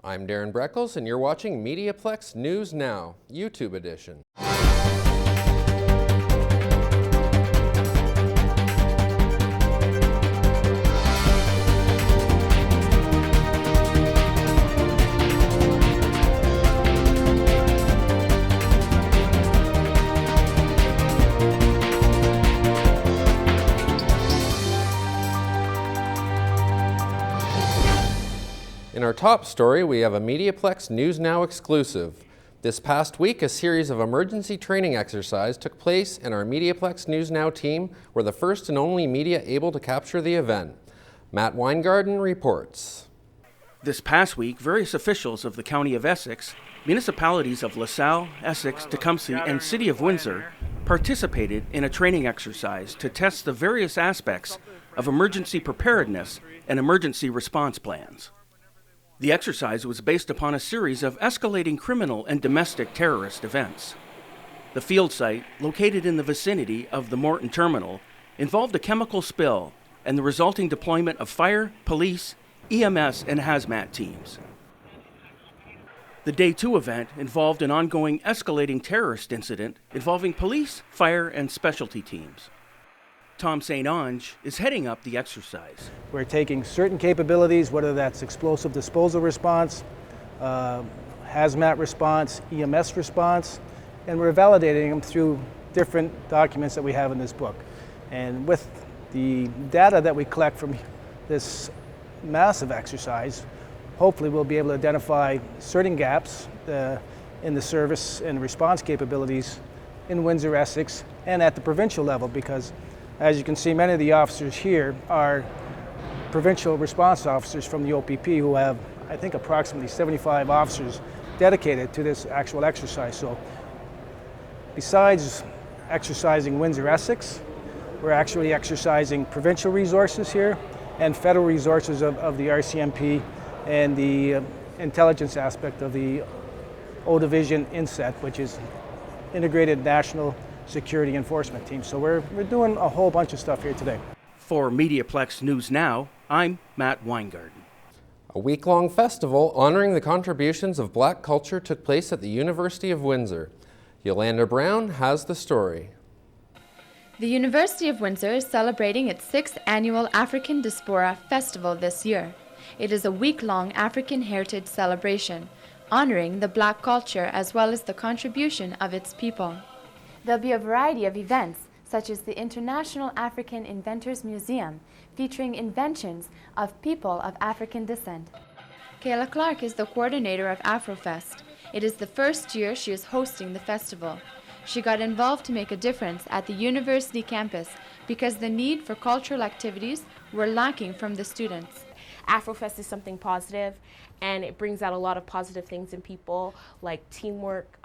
I'm Darren Breckles, and you're watching MediaPlex News Now, YouTube edition. In our top story, we have a MediaPlex News Now exclusive. This past week, a series of emergency training exercises took place, and our MediaPlex News Now team were the first and only media able to capture the event. Matt Weingarten reports. This past week, various officials of the County of Essex, municipalities of LaSalle, Essex, Tecumseh, and City of Windsor participated in a training exercise to test the various aspects of emergency preparedness and emergency response plans. The exercise was based upon a series of escalating criminal and domestic terrorist events. The field site, located in the vicinity of the Morton Terminal, involved a chemical spill and the resulting deployment of fire, police, EMS, and hazmat teams. The Day 2 event involved an ongoing escalating terrorist incident involving police, fire, and specialty teams. Tom St. Ange is heading up the exercise. We're taking certain capabilities, whether that's explosive disposal response, hazmat response, EMS response, and we're validating them through different documents that we have in this book. And with the data that we collect from this massive exercise, hopefully we'll be able to identify certain gaps in the service and response capabilities in Windsor, Essex, and at the provincial level, because as you can see, many of the officers here are provincial response officers from the OPP who have, I think, approximately 75 officers dedicated to this actual exercise. So besides exercising Windsor, Essex, we're actually exercising provincial resources here and federal resources of the RCMP and the intelligence aspect of the O Division INSET, which is Integrated National Security Enforcement Team. So we're doing a whole bunch of stuff here today. For MediaPlex News Now, I'm Matt Weingarten. A week-long festival honoring the contributions of Black culture took place at the University of Windsor. Yolanda Brown has the story. The University of Windsor is celebrating its 6th annual African Diaspora Festival this year. It is a week-long African heritage celebration, honoring the Black culture as well as the contribution of its people. There'll be a variety of events, such as the International African Inventors Museum, featuring inventions of people of African descent. Kayla Clark is the coordinator of Afrofest. It is the first year she is hosting the festival. She got involved to make a difference at the university campus because the need for cultural activities were lacking from the students. Afrofest is something positive, and it brings out a lot of positive things in people, like teamwork,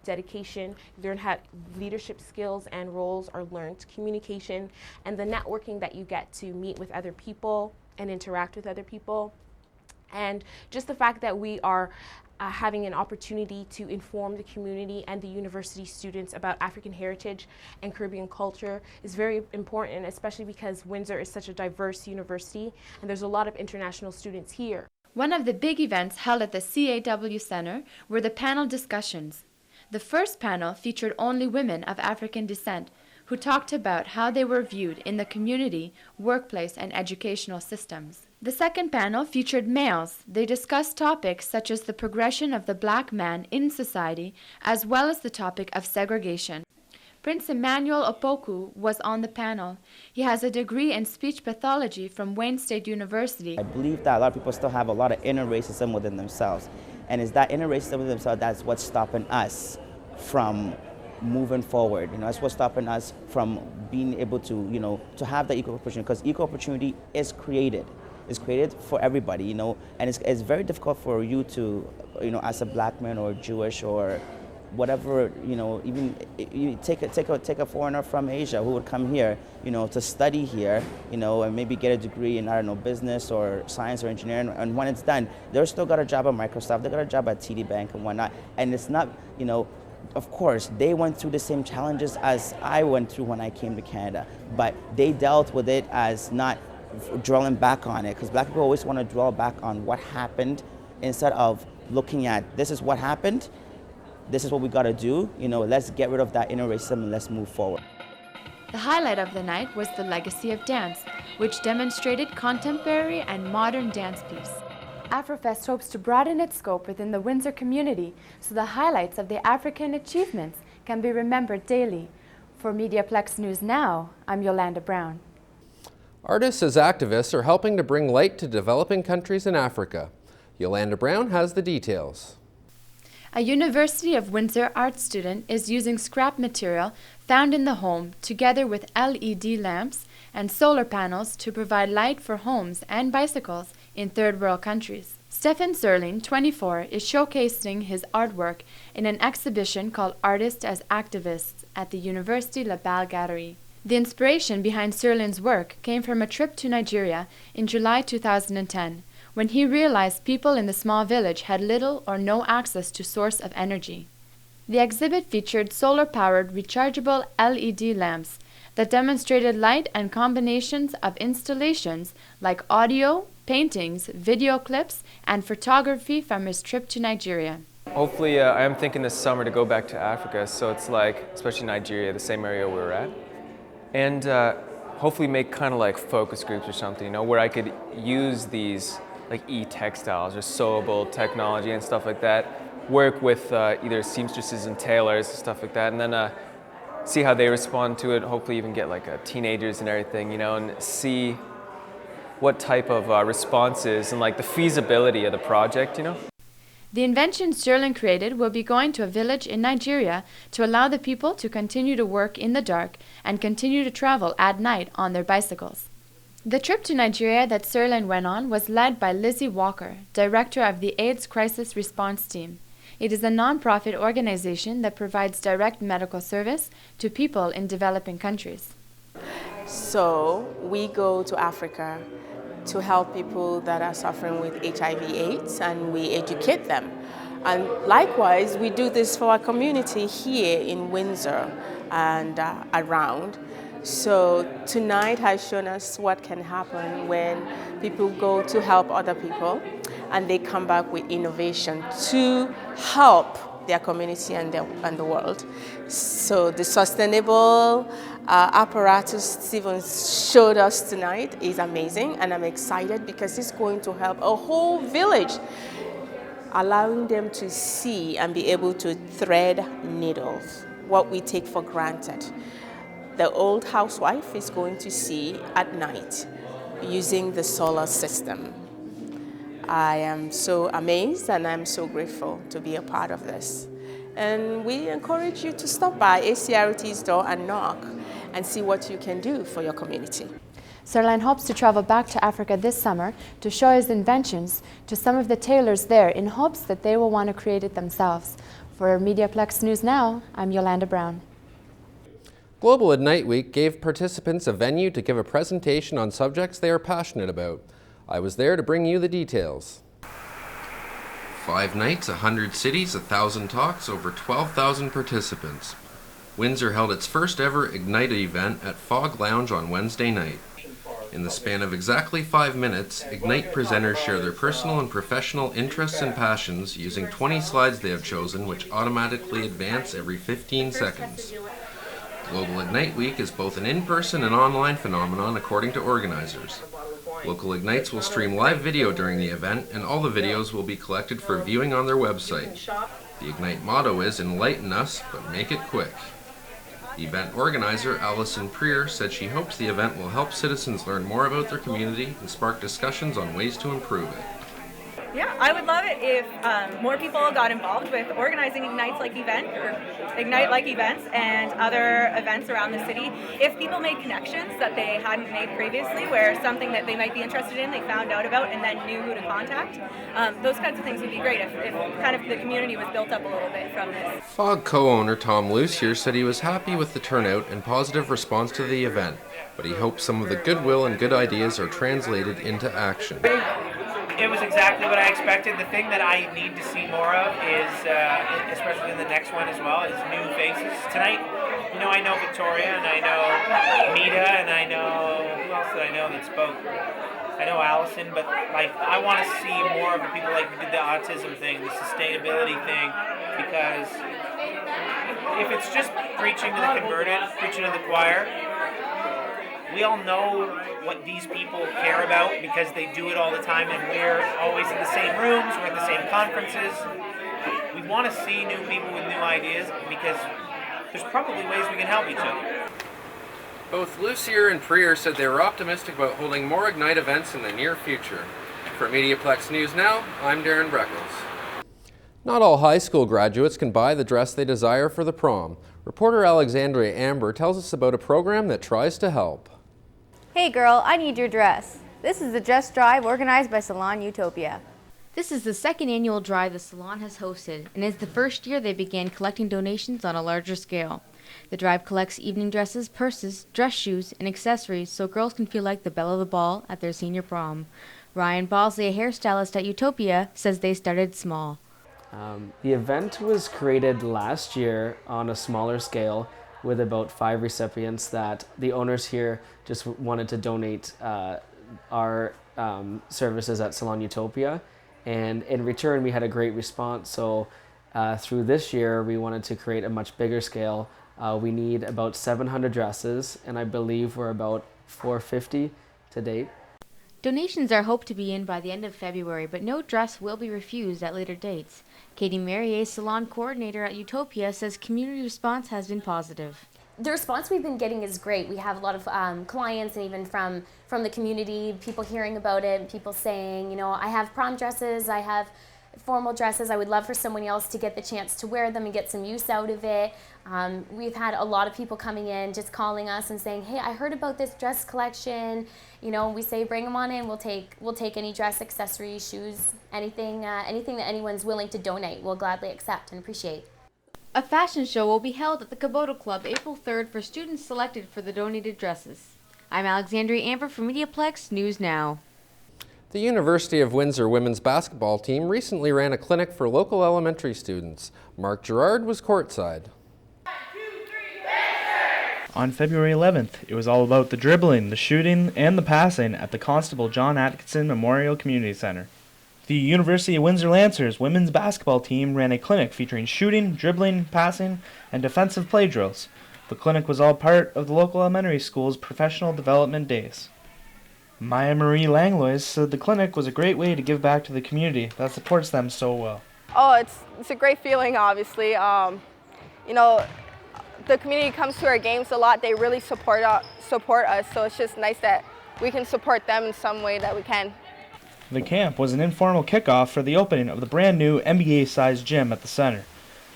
dedication, learn how leadership skills and roles are learned, communication, and the networking that you get to meet with other people and interact with other people. And just the fact that we are having an opportunity to inform the community and the university students about African heritage and Caribbean culture is very important, especially because Windsor is such a diverse university and there's a lot of international students here. One of the big events held at the CAW Center were the panel discussions. The first panel featured only women of African descent who talked about how they were viewed in the community, workplace, and educational systems. The second panel featured males. They discussed topics such as the progression of the Black man in society, as well as the topic of segregation. Prince Emmanuel Opoku was on the panel. He has a degree in speech pathology from Wayne State University. I believe that a lot of people still have a lot of inner racism within themselves. And it's that inner racism within themselves that's what's stopping us from moving forward. That's what's stopping us from being able to, to have that equal opportunity, because equal opportunity is created. It's created for everybody, and it's very difficult for you to, as a Black man or Jewish or whatever, even you take a foreigner from Asia who would come here, to study here, and maybe get a degree in, business or science or engineering, and when it's done, they're still got a job at Microsoft, they got a job at TD Bank and whatnot, and it's not, of course, they went through the same challenges as I went through when I came to Canada, but they dealt with it as not dwelling back on it, because Black people always want to dwell back on what happened instead of looking at this is what happened, this is what we got to do, let's get rid of that inner racism and let's move forward. The highlight of the night was the Legacy of Dance, which demonstrated contemporary and modern dance piece. Afrofest hopes to broaden its scope within the Windsor community so the highlights of the African achievements can be remembered daily. For MediaPlex News Now, I'm Yolanda Brown. Artists as activists are helping to bring light to developing countries in Africa. Yolanda Brown has the details. A University of Windsor art student is using scrap material found in the home together with LED lamps and solar panels to provide light for homes and bicycles in third world countries. Stefan Serling, 24, is showcasing his artwork in an exhibition called Artists as Activists at the University Laval Gallery. The inspiration behind Serling's work came from a trip to Nigeria in July 2010, when he realized people in the small village had little or no access to source of energy. The exhibit featured solar-powered rechargeable LED lamps that demonstrated light and combinations of installations like audio, paintings, video clips, and photography from his trip to Nigeria. Hopefully, I am thinking this summer to go back to Africa, so it's like, especially Nigeria, the same area we were at, and hopefully make kind of like focus groups or something, where I could use these like e-textiles or sewable technology and stuff like that, work with either seamstresses and tailors and stuff like that, and then see how they respond to it, hopefully even get like teenagers and everything, and see what type of responses and like the feasibility of the project, The invention Sterling created will be going to a village in Nigeria to allow the people to continue to work in the dark and continue to travel at night on their bicycles. The trip to Nigeria that Serling went on was led by Lizzie Walker, director of the AIDS Crisis Response Team. It is a non-profit organization that provides direct medical service to people in developing countries. So we go to Africa to help people that are suffering with HIV/AIDS, and we educate them. And likewise, we do this for our community here in Windsor and around. So tonight has shown us what can happen when people go to help other people and they come back with innovation to help their community and the world. So the sustainable apparatus Stephen showed us tonight is amazing, and I'm excited because it's going to help a whole village, allowing them to see and be able to thread needles, what we take for granted. The old housewife is going to see at night using the solar system. I am so amazed and I'm so grateful to be a part of this. And we encourage you to stop by ACRT's door and knock and see what you can do for your community. Serling hopes to travel back to Africa this summer to show his inventions to some of the tailors there in hopes that they will want to create it themselves. For MediaPlex News Now, I'm Yolanda Brown. Global Ignite Week gave participants a venue to give a presentation on subjects they are passionate about. I was there to bring you the details. 5 nights, 100 cities, 1,000 talks, over 12,000 participants. Windsor held its first ever Ignite event at Fog Lounge on Wednesday night. In the span of exactly 5 minutes, Ignite presenters share their personal and professional interests and passions using 20 slides they have chosen, which automatically advance every 15 seconds. Global Ignite Week is both an in-person and online phenomenon according to organizers. Local Ignites will stream live video during the event, and all the videos will be collected for viewing on their website. The Ignite motto is "Enlighten us, but make it quick." Event organizer Alison Preer said she hopes the event will help citizens learn more about their community and spark discussions on ways to improve it. Yeah, I would love it if more people got involved with organizing Ignite-like events and other events around the city. If people made connections that they hadn't made previously, where something that they might be interested in, they found out about and then knew who to contact, those kinds of things would be great if kind of the community was built up a little bit from this. Fog co-owner Tom Lucier said he was happy with the turnout and positive response to the event, but he hopes some of the goodwill and good ideas are translated into action. It was exactly what I expected. The thing that I need to see more of is, especially in the next one as well, is new faces. Tonight, I know Victoria, and I know Mita, and I know, who else did I know that spoke? I know Allison, but like I want to see more of the people like we did the autism thing, the sustainability thing, because if it's just preaching to the converted, preaching to the choir, we all know what these people care about because they do it all the time, and we're always in the same rooms, we're at the same conferences. We want to see new people with new ideas because there's probably ways we can help each other. Both Lucier and Prier said they were optimistic about holding more Ignite events in the near future. For MediaPlex News Now, I'm Darren Breckles. Not all high school graduates can buy the dress they desire for the prom. Reporter Alexandria Amber tells us about a program that tries to help. Hey girl, I need your dress. This is the dress drive organized by Salon Utopia. This is the second annual drive the salon has hosted, and it's the first year they began collecting donations on a larger scale. The drive collects evening dresses, purses, dress shoes, and accessories so girls can feel like the belle of the ball at their senior prom. Ryan Balsley, a hairstylist at Utopia, says they started small. The event was created last year on a smaller scale with about 5 recipients that the owners here just wanted to donate our services at Salon Utopia. And in return, we had a great response. So through this year, we wanted to create a much bigger scale. We need about 700 dresses, and I believe we're about 450 to date. Donations are hoped to be in by the end of February, but no dress will be refused at later dates. Katie Merrier, salon coordinator at Utopia, says community response has been positive. The response we've been getting is great. We have a lot of clients, and even from the community, people hearing about it, people saying, I have prom dresses, I have formal dresses, I would love for someone else to get the chance to wear them and get some use out of it. We've had a lot of people coming in just calling us and saying, hey, I heard about this dress collection. We say bring them on in. We'll take any dress, accessories, shoes, anything that anyone's willing to donate, we'll gladly accept and appreciate. A fashion show will be held at the Kubota Club April 3rd for students selected for the donated dresses. I'm Alexandria Amber for MediaPlex News Now. The University of Windsor women's basketball team recently ran a clinic for local elementary students. Mark Gerard was courtside. On February 11th, it was all about the dribbling, the shooting, and the passing at the Constable John Atkinson Memorial Community Center. The University of Windsor Lancers women's basketball team ran a clinic featuring shooting, dribbling, passing, and defensive play drills. The clinic was all part of the local elementary school's professional development days. Maya Marie Langlois said the clinic was a great way to give back to the community that supports them so well. Oh, it's a great feeling, obviously. The community comes to our games a lot. They really support us, so it's just nice that we can support them in some way that we can. The camp was an informal kickoff for the opening of the brand new NBA-sized gym at the center.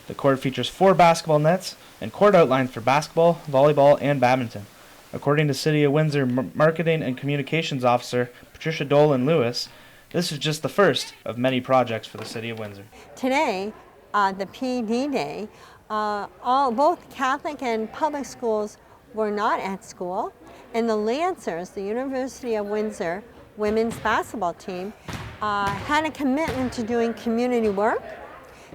The court features 4 basketball nets and court outlines for basketball, volleyball, and badminton. According to City of Windsor Marketing and Communications Officer Patricia Dolan Lewis, this is just the first of many projects for the City of Windsor. Today, the PD Day, both Catholic and public schools were not at school, and the Lancers, the University of Windsor women's basketball team, had a commitment to doing community work.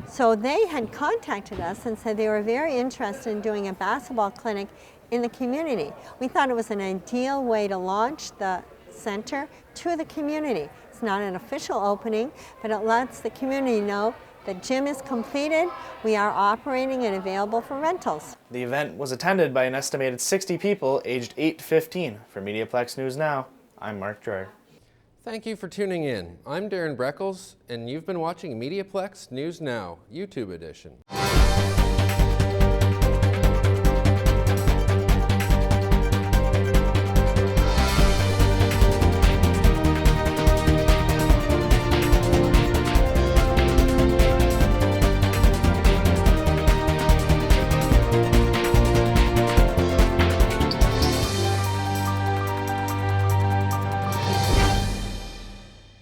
So they had contacted us and said they were very interested in doing a basketball clinic in the community. We thought it was an ideal way to launch the center to the community. It's not an official opening, but it lets the community know the gym is completed, we are operating and available for rentals. The event was attended by an estimated 60 people aged 8 to 15. For MediaPlex News Now, I'm Mark Gerard. Thank you for tuning in. I'm Darren Breckles, and you've been watching MediaPlex News Now, YouTube edition.